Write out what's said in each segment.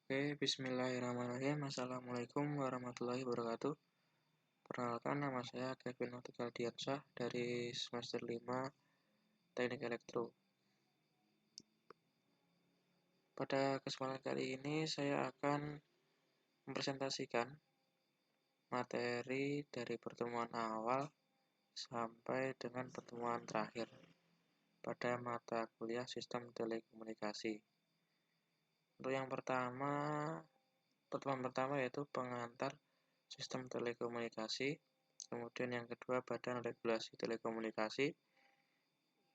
Oke, bismillahirrahmanirrahim. Assalamualaikum warahmatullahi wabarakatuh. Perkenalkan, nama saya Kevin Nautikal Diansyah dari semester 5 Teknik Elektro. Pada kesempatan kali ini saya akan mempresentasikan materi dari pertemuan awal sampai dengan pertemuan terakhir pada mata kuliah Sistem Telekomunikasi. Untuk yang pertemuan pertama yaitu pengantar Sistem Telekomunikasi, kemudian yang kedua Badan Regulasi Telekomunikasi,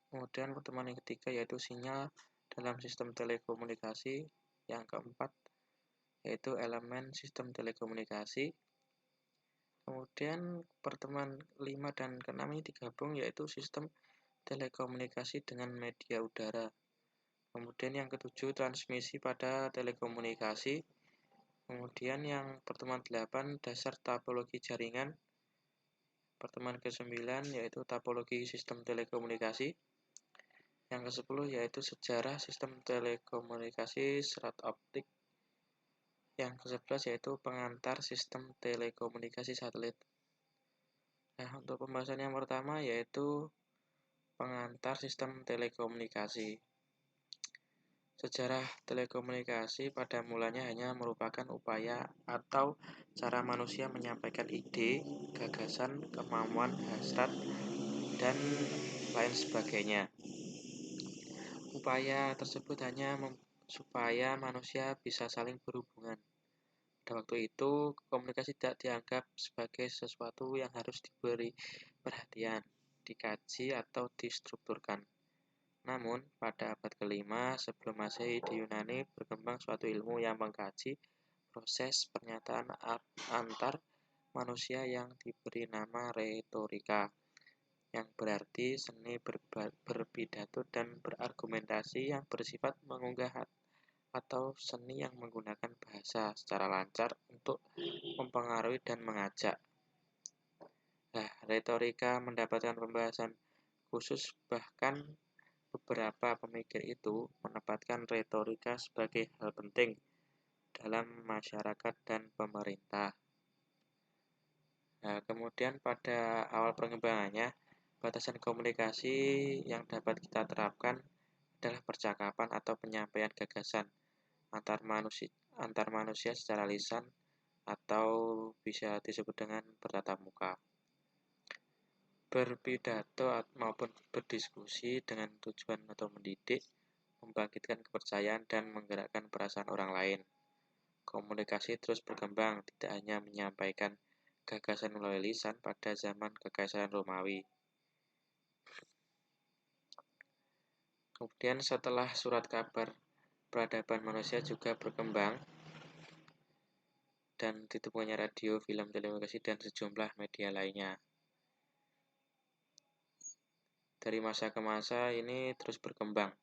kemudian pertemuan yang ketiga yaitu sinyal dalam sistem telekomunikasi, yang keempat yaitu elemen sistem telekomunikasi, kemudian pertemuan 5 dan ke-6 ini digabung yaitu sistem telekomunikasi dengan media udara, kemudian yang ketujuh transmisi pada telekomunikasi, kemudian yang pertemuan 8 dasar topologi jaringan, pertemuan ke-9 yaitu topologi sistem telekomunikasi, yang ke-10 yaitu sejarah sistem telekomunikasi serat optik, yang ke-11 yaitu pengantar sistem telekomunikasi satelit. Nah, untuk pembahasan yang pertama yaitu pengantar sistem telekomunikasi. Sejarah telekomunikasi pada mulanya hanya merupakan upaya atau cara manusia menyampaikan ide, gagasan, kemampuan, hasrat, dan lain sebagainya. Upaya tersebut hanya supaya manusia bisa saling berhubungan. Pada waktu itu, komunikasi tidak dianggap sebagai sesuatu yang harus diberi perhatian, dikaji, atau distrukturkan. Namun, pada abad ke-5 sebelum Masehi di Yunani berkembang suatu ilmu yang mengkaji proses pernyataan antar manusia yang diberi nama retorika, yang berarti seni berpidato dan berargumentasi yang bersifat mengunggah atau seni yang menggunakan bahasa secara lancar untuk mempengaruhi dan mengajak. Nah, retorika mendapatkan pembahasan khusus, bahkan beberapa pemikir itu menempatkan retorika sebagai hal penting dalam masyarakat dan pemerintah. Nah, kemudian pada awal pengembangannya, batasan komunikasi yang dapat kita terapkan adalah percakapan atau penyampaian gagasan antar manusia secara lisan atau bisa disebut dengan bertatap muka. Berpidato maupun berdiskusi dengan tujuan atau mendidik, membangkitkan kepercayaan dan menggerakkan perasaan orang lain. Komunikasi terus berkembang, tidak hanya menyampaikan gagasan melalui lisan pada zaman Kekaisaran Romawi. Kemudian setelah surat kabar, peradaban manusia juga berkembang dan ditemukannya radio, film, televisi, dan sejumlah media lainnya. Dari masa ke masa ini terus berkembang.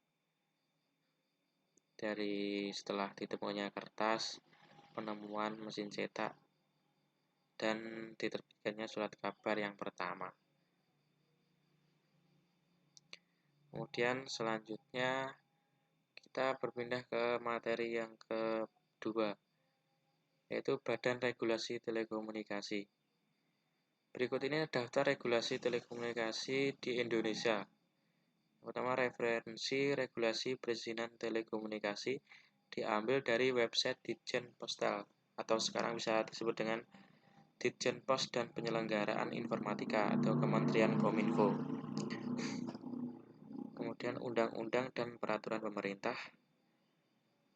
Dari setelah ditemukannya kertas, penemuan mesin cetak, dan diterbitkannya surat kabar yang pertama. Kemudian selanjutnya kita berpindah ke materi yang kedua, yaitu Badan Regulasi Telekomunikasi. Berikut ini daftar regulasi telekomunikasi di Indonesia. Pertama, referensi regulasi perizinan telekomunikasi diambil dari website Ditjen Postal atau sekarang bisa disebut dengan Ditjen Pos dan Penyelenggaraan Informatika atau Kementerian Kominfo. Kemudian Undang-Undang dan Peraturan Pemerintah.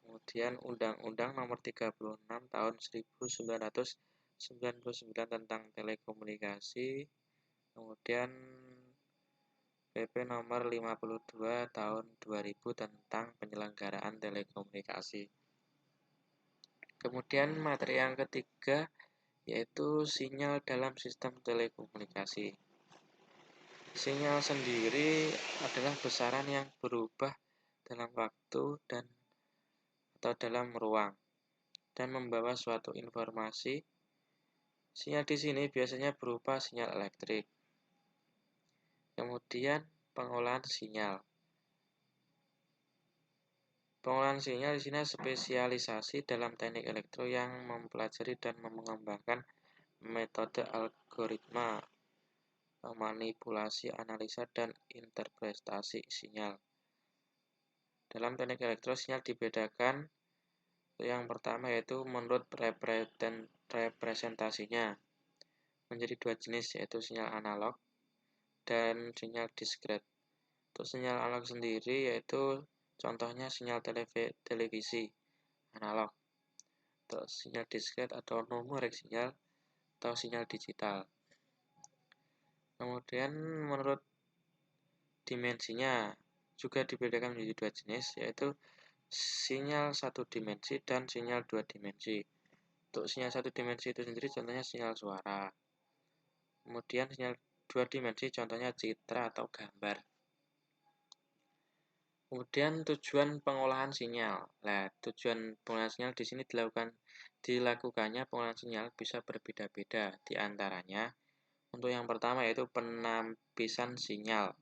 Kemudian Undang-Undang Nomor 36 Tahun 1999 tentang Telekomunikasi. Kemudian PP Nomor 52 Tahun 2000 tentang Penyelenggaraan Telekomunikasi. Kemudian materi yang ketiga yaitu sinyal dalam sistem telekomunikasi. Sinyal sendiri adalah besaran yang berubah dalam waktu atau dalam ruang dan membawa suatu informasi. Sinyal di sini biasanya berupa sinyal elektrik. Kemudian pengolahan sinyal. Pengolahan sinyal di sini spesialisasi dalam teknik elektro yang mempelajari dan mengembangkan metode algoritma manipulasi, analisa, dan interpretasi sinyal. Dalam teknik elektro, sinyal dibedakan. Yang pertama yaitu menurut representasinya menjadi dua jenis, yaitu sinyal analog dan sinyal diskret. Untuk sinyal analog sendiri yaitu contohnya sinyal televisi analog. Untuk sinyal diskret atau numerik sinyal atau sinyal digital. Kemudian menurut dimensinya juga dibedakan menjadi dua jenis, yaitu sinyal satu dimensi dan sinyal dua dimensi. Untuk sinyal satu dimensi itu sendiri contohnya sinyal suara. Kemudian sinyal dua dimensi contohnya citra atau gambar. Kemudian tujuan pengolahan sinyal. Nah, tujuan pengolahan sinyal di sini dilakukannya pengolahan sinyal bisa berbeda-beda. Di antaranya untuk yang pertama yaitu penampisan sinyal.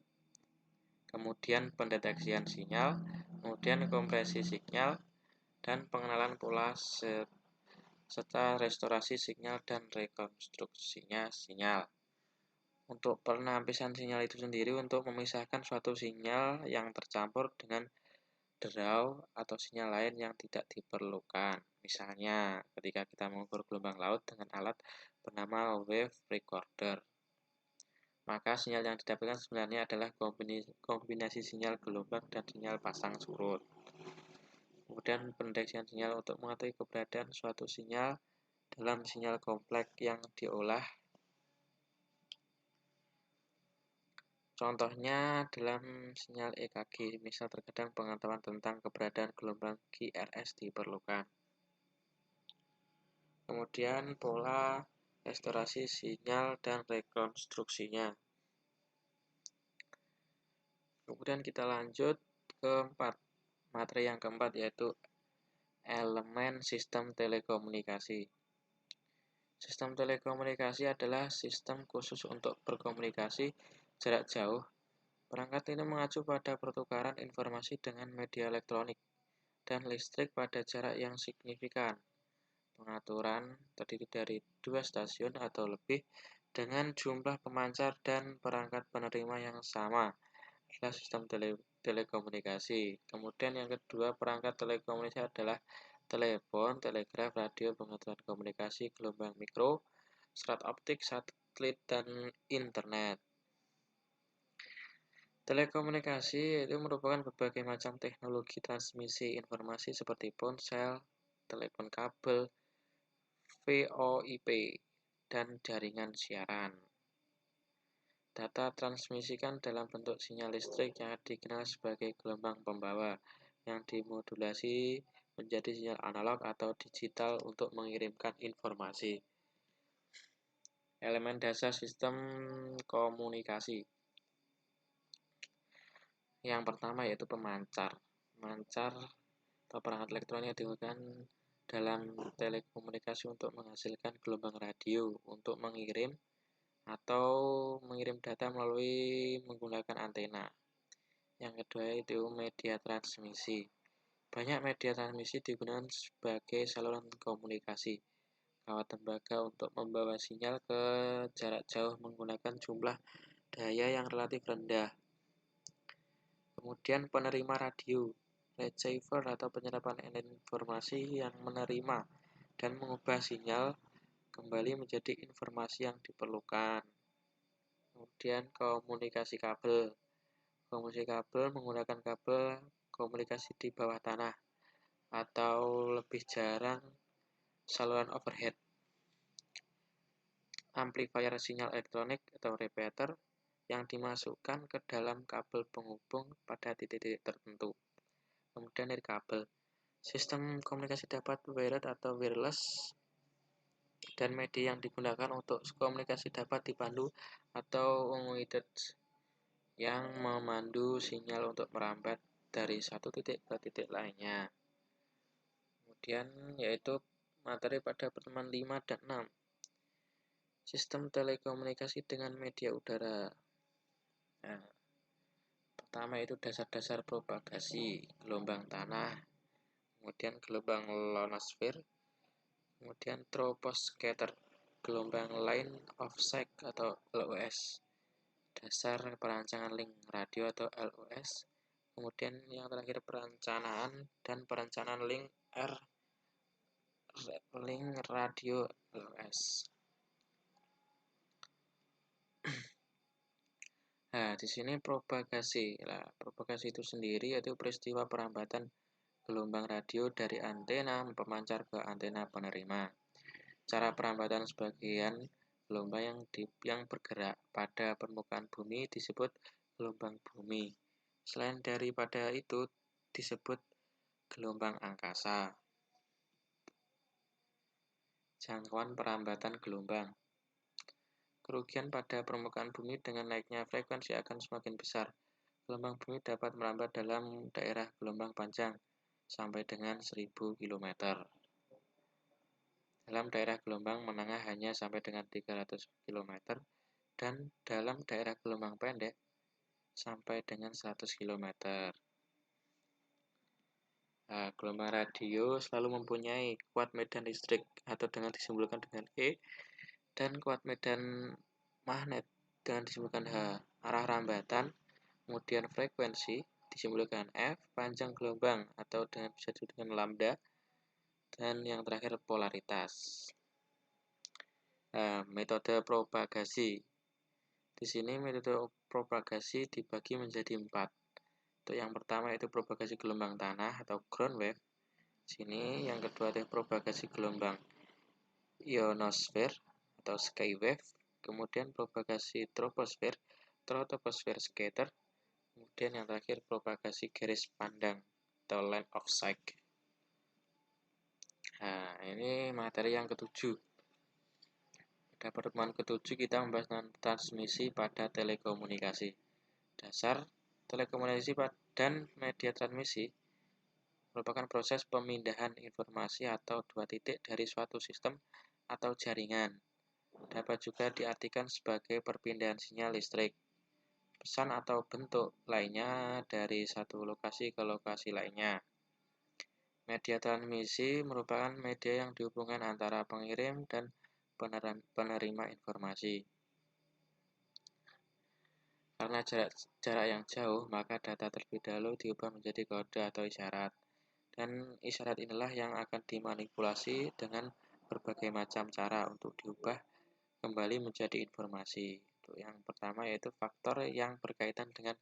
Kemudian pendeteksian sinyal, kemudian kompresi sinyal, dan pengenalan pola serta restorasi sinyal dan rekonstruksinya sinyal. Untuk penampisan sinyal itu sendiri untuk memisahkan suatu sinyal yang tercampur dengan derau atau sinyal lain yang tidak diperlukan. Misalnya ketika kita mengukur gelombang laut dengan alat bernama wave recorder. Maka sinyal yang didapatkan sebenarnya adalah kombinasi sinyal gelombang dan sinyal pasang surut. Kemudian pendeteksian sinyal untuk mengetahui keberadaan suatu sinyal dalam sinyal kompleks yang diolah. Contohnya dalam sinyal EKG, misal terkadang pengetahuan tentang keberadaan gelombang GRS diperlukan. Kemudian pola restorasi sinyal dan rekonstruksinya. Kemudian kita lanjut ke materi yang keempat yaitu elemen sistem telekomunikasi. Sistem telekomunikasi adalah sistem khusus untuk berkomunikasi jarak jauh. Perangkat ini mengacu pada pertukaran informasi dengan media elektronik dan listrik pada jarak yang signifikan. Pengaturan terdiri dari dua stasiun atau lebih dengan jumlah pemancar dan perangkat penerima yang sama. Adalah sistem telekomunikasi. Kemudian yang kedua, perangkat telekomunikasi adalah telepon, telegraf, radio, pengaturan komunikasi, gelombang mikro, serat optik, satelit, dan internet. Telekomunikasi itu merupakan berbagai macam teknologi transmisi informasi seperti ponsel, telepon kabel, VoIP, dan jaringan siaran. Data transmisikan dalam bentuk sinyal listrik yang dikenal sebagai gelombang pembawa yang dimodulasi menjadi sinyal analog atau digital untuk mengirimkan informasi. Elemen dasar sistem komunikasi. Yang pertama yaitu pemancar. Pemancar atau perangkat elektronik yang digunakan dalam telekomunikasi untuk menghasilkan gelombang radio untuk mengirim atau mengirim data melalui menggunakan antena. Yang kedua itu media transmisi. Banyak media transmisi digunakan sebagai saluran komunikasi. Kawat tembaga untuk membawa sinyal ke jarak jauh menggunakan jumlah daya yang relatif rendah. Kemudian penerima radio, receiver atau penyerapan informasi yang menerima dan mengubah sinyal kembali menjadi informasi yang diperlukan. Kemudian komunikasi kabel. Komunikasi kabel menggunakan kabel komunikasi di bawah tanah atau lebih jarang saluran overhead. Amplifier sinyal elektronik atau repeater yang dimasukkan ke dalam kabel penghubung pada titik-titik tertentu. Kemudian dari kabel. Sistem komunikasi dapat wired atau wireless dan media yang digunakan untuk komunikasi dapat dipandu atau unguided yang memandu sinyal untuk merambat dari satu titik ke titik lainnya. Kemudian yaitu materi pada pertemuan 5 dan 6. Sistem telekomunikasi dengan media udara. Nah, pertama itu dasar-dasar propagasi gelombang tanah kemudian gelombang ionosfer, kemudian troposcatter, gelombang line of sight atau LOS, dasar perancangan link radio atau LOS, kemudian yang terakhir perencanaan dan perencanaan link radio LOS. Nah, di sini propagasi. Nah, propagasi itu sendiri yaitu peristiwa perambatan gelombang radio dari antena pemancar ke antena penerima. Cara perambatan sebagian gelombang yang bergerak pada permukaan bumi disebut gelombang bumi. Selain daripada itu disebut gelombang angkasa. Jangkauan perambatan gelombang. Kerugian pada permukaan bumi dengan naiknya frekuensi akan semakin besar. Gelombang bumi dapat merambat dalam daerah gelombang panjang sampai dengan 1000 km. Dalam daerah gelombang menengah hanya sampai dengan 300 km dan dalam daerah gelombang pendek sampai dengan 100 km. Nah, gelombang radio selalu mempunyai kuat medan listrik atau dengan disimbolkan dengan E dan kuat medan magnet dengan disimbolkan H. Arah rambatan, kemudian frekuensi disimbolkan F, panjang gelombang atau dengan bisa disebut dengan lambda, dan yang terakhir polaritas. Nah, metode propagasi. Di sini metode propagasi dibagi menjadi 4. Untuk yang pertama itu propagasi gelombang tanah atau ground wave. Sini yang kedua itu propagasi gelombang ionosfer atau sky wave. Kemudian propagasi troposfer scatter. Kemudian yang terakhir propagasi garis pandang atau line of sight. Nah, ini materi yang ketujuh. Pada pertemuan ketujuh kita membahas tentang transmisi pada telekomunikasi. Dasar telekomunikasi dan media transmisi merupakan proses pemindahan informasi atau dua titik dari suatu sistem atau jaringan. Dapat juga diartikan sebagai perpindahan sinyal listrik, pesan atau bentuk lainnya dari satu lokasi ke lokasi lainnya. Media transmisi merupakan media yang dihubungkan antara pengirim dan penerima informasi. Karena jarak yang jauh, maka data terlebih dahulu diubah menjadi kode atau isyarat. Dan isyarat inilah yang akan dimanipulasi dengan berbagai macam cara untuk diubah kembali menjadi informasi. Untuk yang pertama yaitu faktor yang berkaitan dengan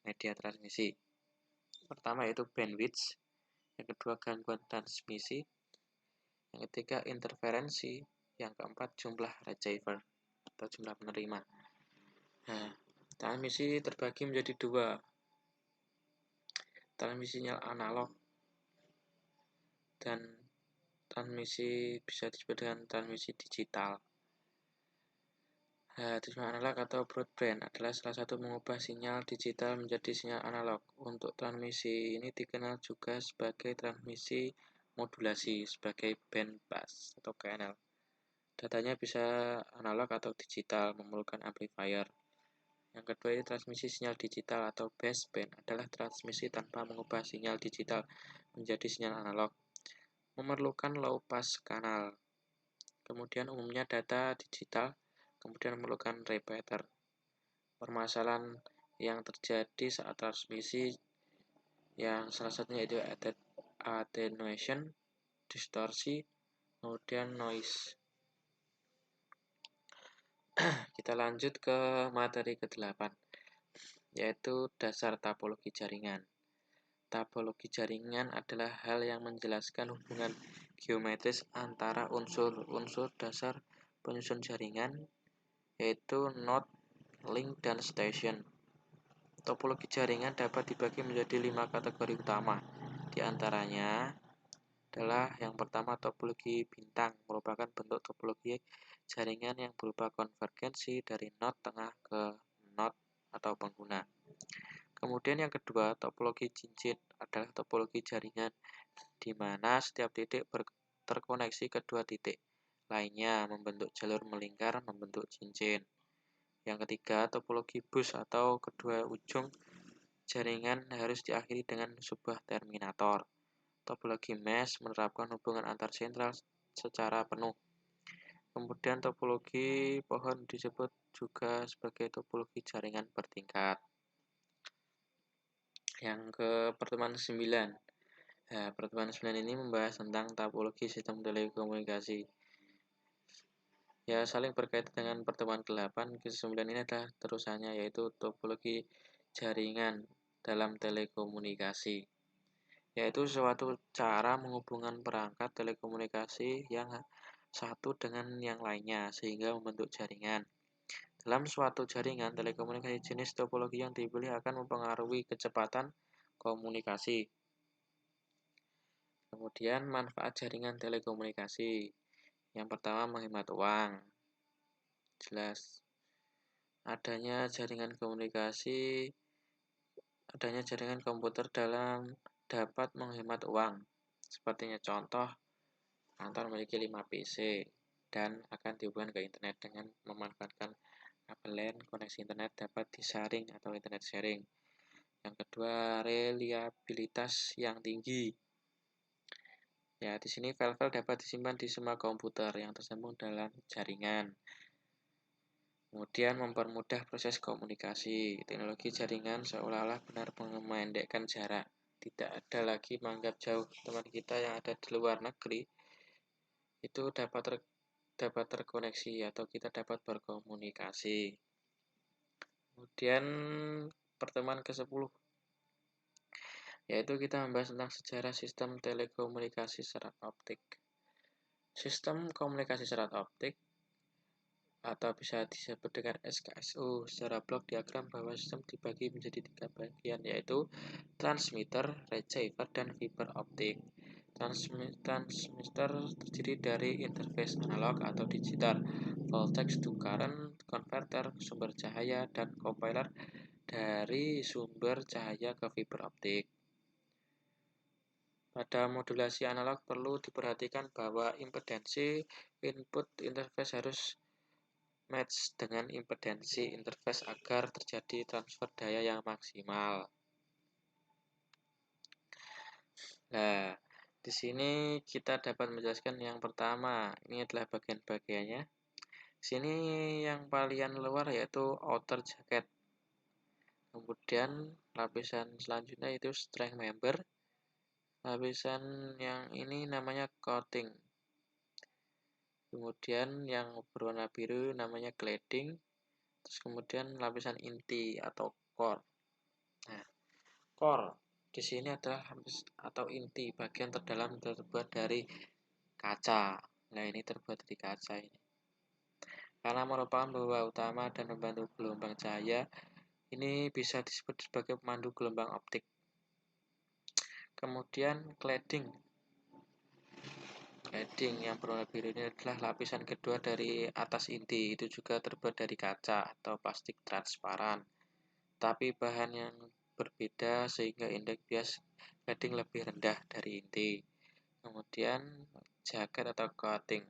media transmisi. Pertama yaitu bandwidth, yang kedua gangguan transmisi, yang ketiga interferensi, yang keempat jumlah receiver atau jumlah penerima. Nah, transmisi terbagi menjadi dua. Transmisi sinyal analog dan transmisi bisa disebut dengan transmisi digital. Transmisi analog atau broadband adalah salah satu mengubah sinyal digital menjadi sinyal analog. Untuk transmisi ini dikenal juga sebagai transmisi modulasi sebagai bandpass atau KNL. Datanya bisa analog atau digital, memerlukan amplifier. Yang kedua ini transmisi sinyal digital atau baseband adalah transmisi tanpa mengubah sinyal digital menjadi sinyal analog, memerlukan low pass kanal. Kemudian umumnya data digital, kemudian memerlukan repeater. Permasalahan yang terjadi saat transmisi yang salah satunya itu attenuation, distorsi, kemudian noise. Kita lanjut ke materi ke-8, yaitu dasar topologi jaringan. Topologi jaringan adalah hal yang menjelaskan hubungan geometris antara unsur-unsur dasar penyusun jaringan, yaitu node, link, dan station. Topologi jaringan dapat dibagi menjadi 5 kategori utama. Di antaranya adalah yang pertama topologi bintang, merupakan bentuk topologi jaringan yang berupa konvergensi dari node tengah ke node atau pengguna. Kemudian yang kedua, topologi cincin adalah topologi jaringan di mana setiap titik terkoneksi kedua titik lainnya membentuk jalur melingkar membentuk cincin. Yang ketiga, topologi bus atau kedua ujung jaringan harus diakhiri dengan sebuah terminator. topologi mesh menerapkan hubungan antar sentral secara penuh. Kemudian topologi pohon disebut juga sebagai topologi jaringan bertingkat. Yang ke pertemuan 9. Nah, pertemuan 9 ini membahas tentang topologi sistem telekomunikasi. Ya, saling berkaitan dengan pertemuan ke-8. Ke-9 ini adalah terusannya, yaitu topologi jaringan dalam telekomunikasi, yaitu suatu cara menghubungkan perangkat telekomunikasi yang satu dengan yang lainnya sehingga membentuk jaringan. Dalam suatu jaringan telekomunikasi, jenis topologi yang dipilih akan mempengaruhi kecepatan komunikasi. Kemudian manfaat jaringan telekomunikasi. Yang pertama, menghemat uang. Jelas. Adanya jaringan komputer dapat menghemat uang. Sepertinya contoh, kantor memiliki 5 PC dan akan dihubungkan ke internet dengan memanfaatkan kabel LAN. Koneksi internet dapat disaring atau internet sharing. Yang kedua, reliabilitas yang tinggi. Ya, di sini file-file dapat disimpan di semua komputer yang tersambung dalam jaringan. Kemudian mempermudah proses komunikasi. Teknologi jaringan seolah-olah benar memendekkan jarak. Tidak ada lagi menganggap jauh teman kita yang ada di luar negeri itu dapat terkoneksi atau kita dapat berkomunikasi. Kemudian pertemuan ke-10, yaitu kita membahas tentang sejarah sistem telekomunikasi serat optik. Sistem komunikasi serat optik atau bisa disebut dengan SKSU secara blok diagram bahwa sistem dibagi menjadi 3 bagian, yaitu transmitter, receiver, dan fiber optik. Transmitter terdiri dari interface analog atau digital, voltage to current converter, sumber cahaya, dan compiler dari sumber cahaya ke fiber optik. Pada modulasi analog perlu diperhatikan bahwa impedansi input interface harus match dengan impedansi interface agar terjadi transfer daya yang maksimal. Nah, di sini kita dapat menjelaskan yang pertama, ini adalah bagian-bagiannya. Sini yang paling luar yaitu outer jacket. Kemudian lapisan selanjutnya itu strength member. Lapisan yang ini namanya coating. Kemudian yang berwarna biru namanya cladding. Terus kemudian lapisan inti atau core. Nah, core di sini adalah atau inti bagian terdalam terbuat dari kaca. Nah, ini terbuat dari kaca ini. Karena merupakan pembawa utama dan membantu gelombang cahaya, ini bisa disebut sebagai pemandu gelombang optik. Kemudian cladding yang berwarna biru ini adalah lapisan kedua dari atas inti. Itu juga terbuat dari kaca atau plastik transparan, tapi bahan yang berbeda sehingga indeks bias cladding lebih rendah dari inti. Kemudian jaket atau coating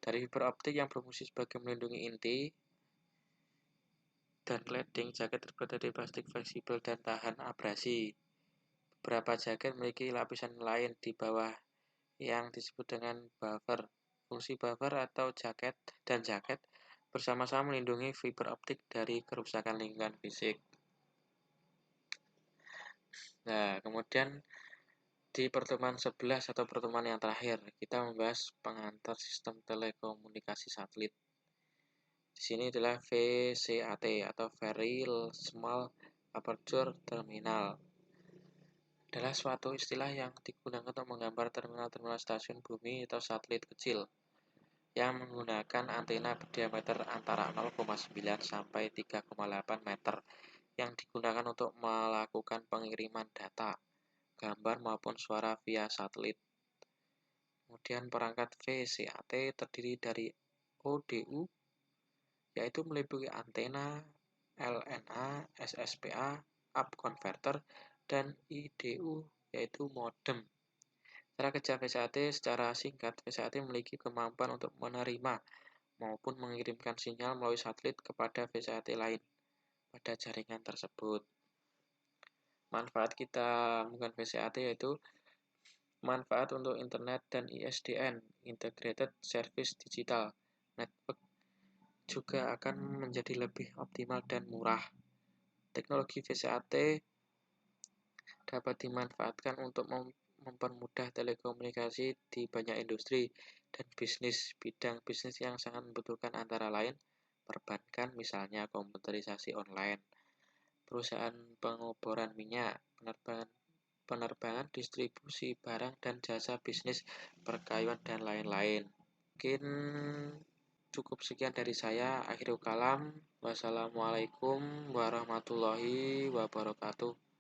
dari fiber optik yang berfungsi sebagai melindungi inti, dan cladding jaket terbuat dari plastik fleksibel dan tahan abrasi. Beberapa jaket memiliki lapisan lain di bawah yang disebut dengan buffer. Fungsi buffer atau jaket bersama-sama melindungi fiber optik dari kerusakan lingkungan fisik. Nah, kemudian di pertemuan 11 atau pertemuan yang terakhir, kita membahas pengantar sistem telekomunikasi satelit. Di sini adalah VCAT atau Very Small Aperture Terminal. Adalah suatu istilah yang digunakan untuk menggambar terminal-terminal stasiun bumi atau satelit kecil yang menggunakan antena berdiameter antara 0,9 sampai 3,8 meter yang digunakan untuk melakukan pengiriman data, gambar maupun suara via satelit. Kemudian perangkat VCAT terdiri dari ODU, yaitu meliputi antena, LNA, SSPA, up converter, dan IDU, yaitu modem. Cara kerja VCAT secara singkat, VCAT memiliki kemampuan untuk menerima maupun mengirimkan sinyal melalui satelit kepada VCAT lain pada jaringan tersebut. manfaat kita menggunakan VCAT yaitu manfaat untuk internet dan ISDN, Integrated Service Digital Network, juga akan menjadi lebih optimal dan murah. Teknologi VCAT dapat dimanfaatkan untuk mempermudah telekomunikasi di banyak industri dan bidang bisnis yang sangat membutuhkan, antara lain perbankan, misalnya komputerisasi online, perusahaan pengoboran minyak, penerbangan, distribusi barang dan jasa, bisnis perkayuan, dan lain-lain. Mungkin cukup sekian dari saya. Akhirul kalam. Wassalamualaikum warahmatullahi wabarakatuh.